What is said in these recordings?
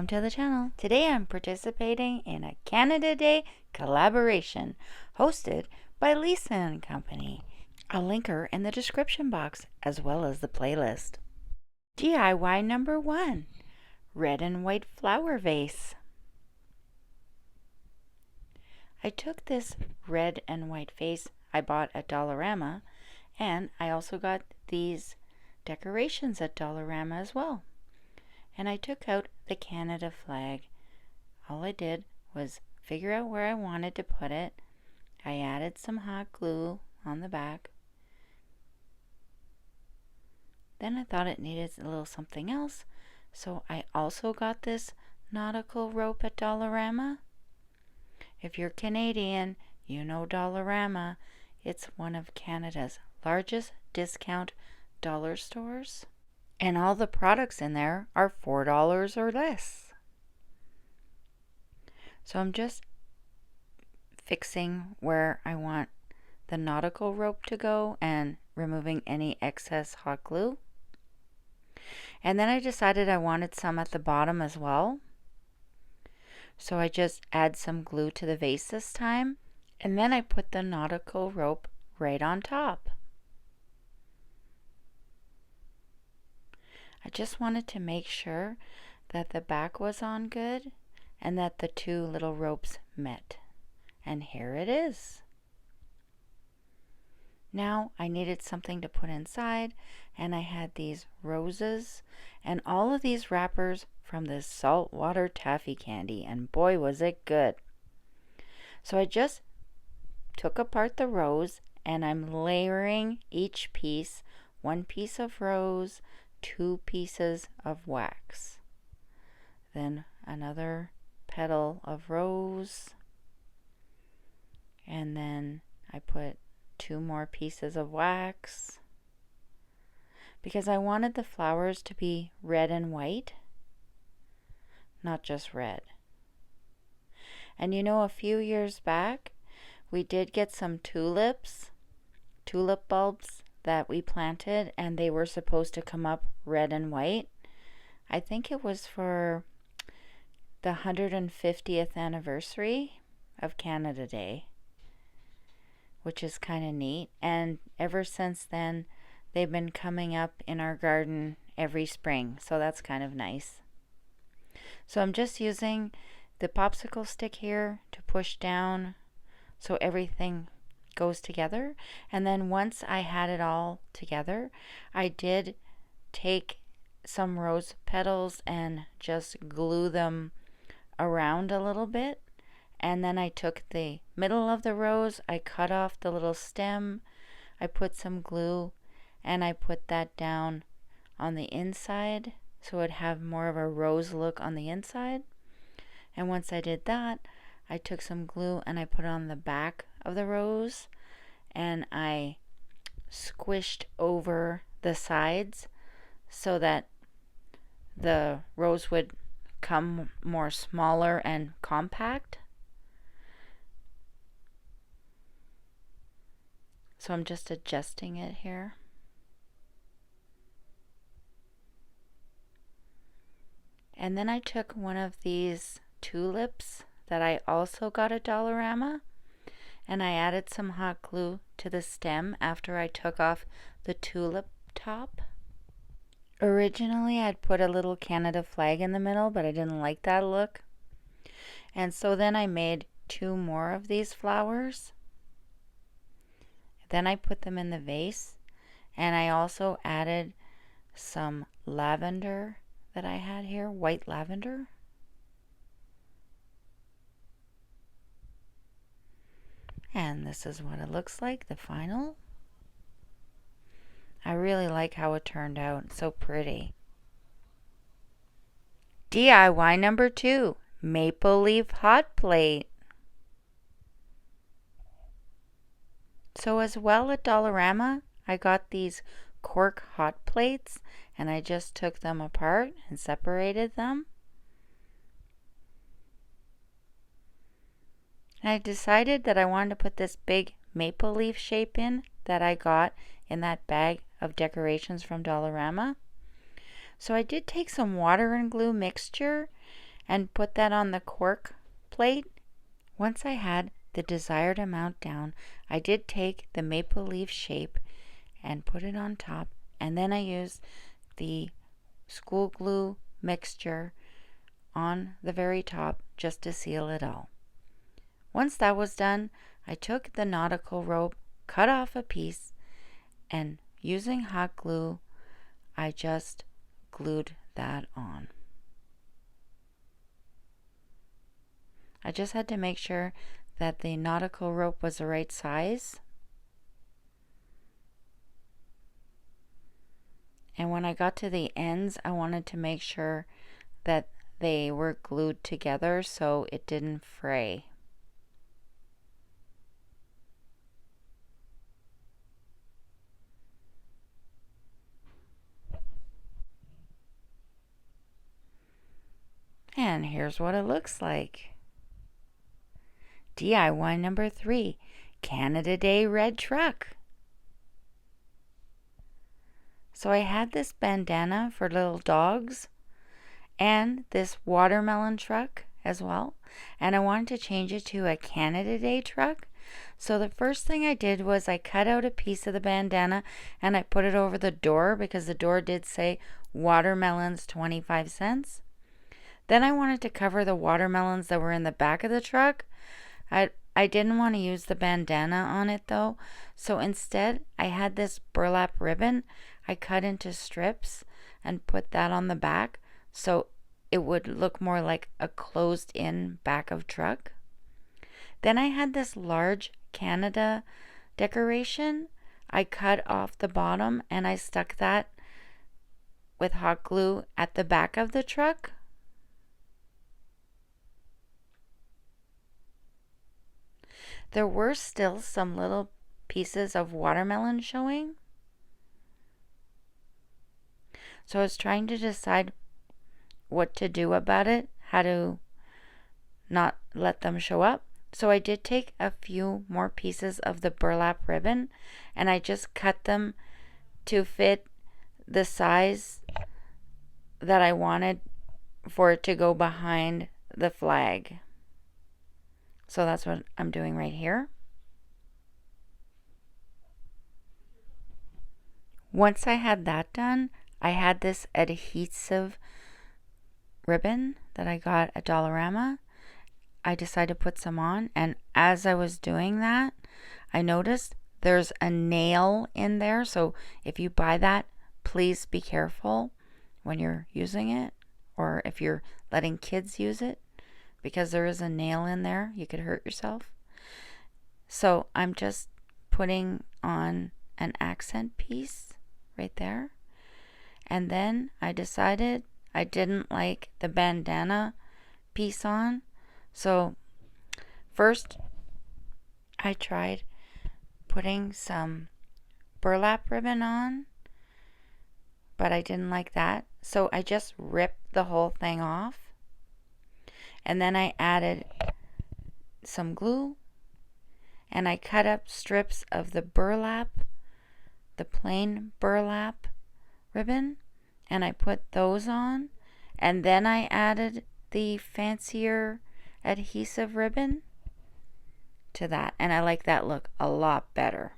Welcome to the channel. Today I'm participating in a Canada Day collaboration hosted by Lisa and Company. I'll link her in the description box as well as the playlist. DIY number 1, red and white flower vase. I took this red and white vase I bought at Dollarama, and I also got these decorations at Dollarama as well. And I took out the Canada flag. All I did was figure out where I wanted to put it. I added some hot glue on the back. Then I thought it needed a little something else, so I also got this nautical rope at Dollarama. If you're Canadian, you know Dollarama. It's one of Canada's largest discount dollar stores. And all the products in there are $4 or less. So I'm just fixing where I want the nautical rope to go and removing any excess hot glue. And then I decided I wanted some at the bottom as well. So I just add some glue to the vase this time. And then I put the nautical rope right on top. I just wanted to make sure that the back was on good and that the two little ropes met. And here it is. Now I needed something to put inside, and I had these roses and all of these wrappers from this saltwater taffy candy, and boy was it good. So I just took apart the rose and I'm layering each piece, one piece of rose, 2 pieces of wax, then another petal of rose, and then I put 2 more pieces of wax because I wanted the flowers to be red and white, not just red. And you know, a few years back we did get some tulip bulbs that we planted, and they were supposed to come up red and white. I think it was for the 150th anniversary of Canada Day, which is kind of neat. And ever since then, they've been coming up in our garden every spring, so that's kind of nice. So I'm just using the popsicle stick here to push down so everything goes together. And then once I had it all together, I did take some rose petals and just glue them around a little bit. And then I took the middle of the rose, I cut off the little stem, I put some glue, and I put that down on the inside so it'd have more of a rose look on the inside. And once I did that, I took some glue and I put it on the back of the rose, and I squished over the sides so that the rose would come more smaller and compact. So I'm just adjusting it here. And then I took one of these tulips that I also got at Dollarama, and I added some hot glue to the stem after I took off the tulip top. Originally I'd put a little Canada flag in the middle, but I didn't like that look. And so then I made 2 more of these flowers. Then I put them in the vase, and I also added some lavender that I had here, white lavender. And this is what it looks like, the final. I really like how it turned out. It's so pretty. DIY number 2, maple leaf hot plate. So as well at Dollarama, I got these cork hot plates, and I just took them apart and separated them. And I decided that I wanted to put this big maple leaf shape in that I got in that bag of decorations from Dollarama. So I did take some water and glue mixture and put that on the cork plate. Once I had the desired amount down, I did take the maple leaf shape and put it on top, and then I used the school glue mixture on the very top just to seal it all. Once that was done, I took the nautical rope, cut off a piece, and using hot glue, I just glued that on. I just had to make sure that the nautical rope was the right size. And when I got to the ends, I wanted to make sure that they were glued together so it didn't fray. And here's what it looks like. DIY number 3, Canada Day red truck. So I had this bandana for little dogs and this watermelon truck as well. And I wanted to change it to a Canada Day truck. So the first thing I did was I cut out a piece of the bandana and I put it over the door because the door did say watermelons 25 cents. Then I wanted to cover the watermelons that were in the back of the truck. I didn't want to use the bandana on it though, so instead I had this burlap ribbon I cut into strips and put that on the back so it would look more like a closed in back of truck. Then I had this large Canada decoration. I cut off the bottom and I stuck that with hot glue at the back of the truck. There were still some little pieces of watermelon showing. So I was trying to decide what to do about it, how to not let them show up. So I did take a few more pieces of the burlap ribbon and I just cut them to fit the size that I wanted for it to go behind the flag. So that's what I'm doing right here. Once I had that done, I had this adhesive ribbon that I got at Dollarama. I decided to put some on, and as I was doing that, I noticed there's a nail in there. So if you buy that, please be careful when you're using it, or if you're letting kids use it, because there is a nail in there. You could hurt yourself. So I'm just putting on an accent piece right there. And then I decided I didn't like the bandana piece on. So first I tried putting some burlap ribbon on, but I didn't like that. So I just ripped the whole thing off. And then I added some glue and I cut up strips of the burlap, the plain burlap ribbon, and I put those on. And then I added the fancier adhesive ribbon to that. And I like that look a lot better.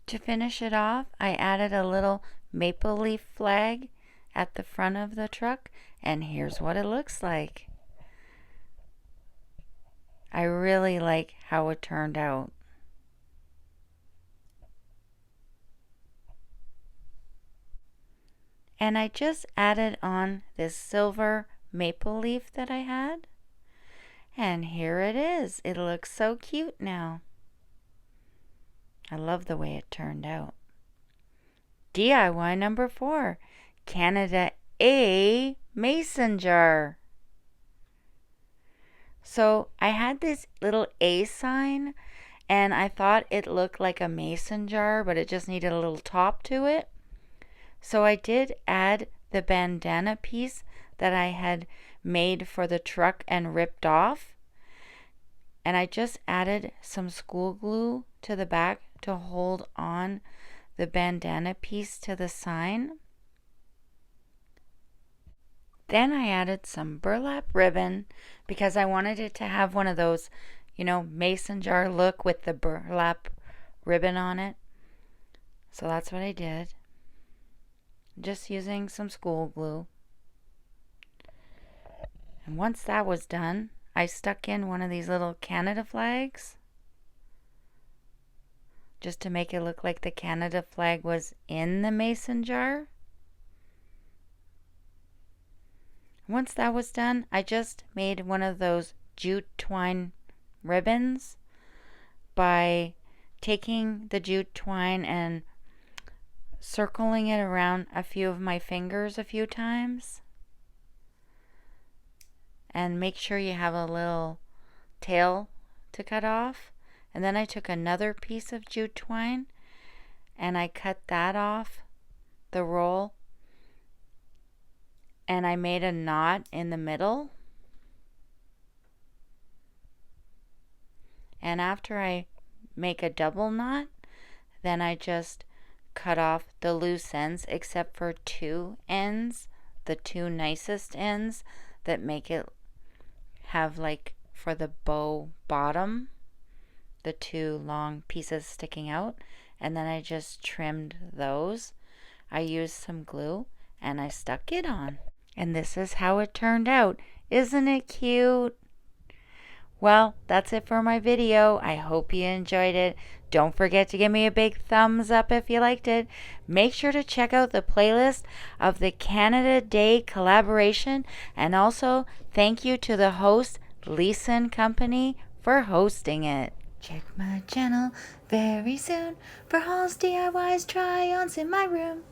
To finish it off, I added a little maple leaf flag at the front of the truck. And here's what it looks like. I really like how it turned out. And I just added on this silver maple leaf that I had. And here it is. It looks so cute now. I love the way it turned out. DIY number 4, Canada A mason jar. So I had this little A sign and I thought it looked like a mason jar, but it just needed a little top to it. So I did add the bandana piece that I had made for the truck and ripped off. And I just added some school glue to the back to hold on the bandana piece to the sign. Then I added some burlap ribbon because I wanted it to have one of those, mason jar look with the burlap ribbon on it. So that's what I did. Just using some school glue. And once that was done, I stuck in one of these little Canada flags just to make it look like the Canada flag was in the mason jar. Once that was done, I just made one of those jute twine ribbons by taking the jute twine and circling it around a few of my fingers a few times. And make sure you have a little tail to cut off. And then I took another piece of jute twine and I cut that off the roll. And I made a knot in the middle. And after I make a double knot, then I just cut off the loose ends except for two ends, the two nicest ends that make it have like for the bow bottom, the two long pieces sticking out. And then I just trimmed those. I used some glue and I stuck it on. And this is how it turned out. Isn't it cute? Well, that's it for my video. I hope you enjoyed it. Don't forget to give me a big thumbs up if you liked it. Make sure to check out the playlist of the Canada Day collaboration. And also, thank you to the host, Lisa and Company, for hosting it. Check my channel very soon for hauls, DIYs, try-ons in my room.